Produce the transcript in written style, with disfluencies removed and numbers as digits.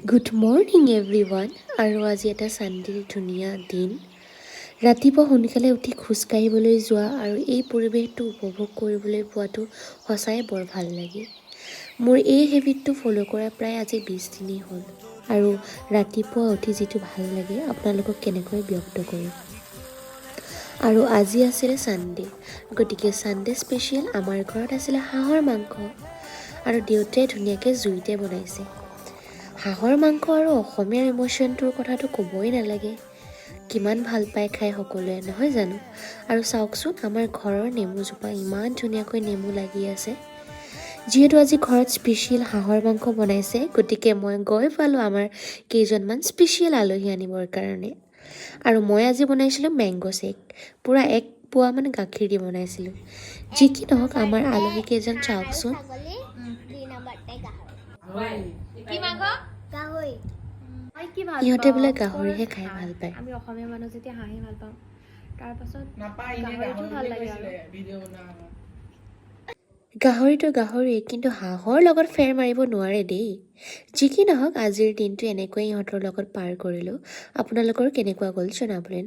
Good morning everyone. আৰু আজি এটা ছানডেৰ ধুনীয়া দিন। ৰাতিপুৱা সোনকালে উঠি খোজকাঢ়িবলৈ যোৱা আৰু এই পৰিৱেশটো উপভোগ কৰিবলৈ পোৱাটো সঁচাই বৰ ভাল লাগে। মোৰ এই হেবিটটো ফ'ল' কৰা প্ৰায় আজি 20 দিনেই হ'ল। আৰু ৰাতিপুৱা উঠি যিটো ভাল লাগে আপোনালোকক কেনেকৈ ব্যক্ত কৰিম। আৰু আজি আছিলে ছানডে, গতিকে ছানডে স্পেচিয়েল আমাৰ ঘৰত আছিলে হাঁহৰ মাংস। আৰু দেউতাই ধুনীয়াকৈ জুইতে বনাইছে। হাঁহৰ মাংস আৰু অসমীয়াৰ ইম'শ্যনটোৰ কথাটো ক'বই নালাগে। কিমান ভাল পায় খাই সকলোৱে, নহয় জানো? আৰু চাওকচোন, আমাৰ ঘৰৰ নেমুজোপা ইমান ধুনীয়াকৈ নেমু লাগি আছে। যিহেতু আজি ঘৰত স্পেচিয়েল হাঁহৰ মাংস বনাইছে, গতিকে মই গৈ পালোঁ আমাৰ কেইজনমান স্পেচিয়েল আলহী আনিবৰ কাৰণে। আৰু মই আজি বনাইছিলোঁ মেংগ' শ্বেক। পূৰা 1 পোৱা মানে গাখীৰ দি বনাইছিলোঁ। যি কি নহওক, আমাৰ আলহী কেইজন চাওকচোন। ইহঁতে বোলে গাহৰিহে খাই ভাল পায়। আমি অসমীয়া মানুহ যেতিয়া হাঁহি ভাল পাওঁ, তাৰপাছত গাহৰিটো ভাল লাগে আৰু গাহৰিটো গাহৰি, কিন্তু হাঁহৰ লগত ফেৰ মাৰিব নোৱাৰে দেই। যি কি নহওক, আজিৰ দিনটো এনেকৈয়ে ইহঁতৰ লগত পাৰ কৰিলোঁ। আপোনালোকৰ কেনেকুৱা গ'ল জনাবলৈ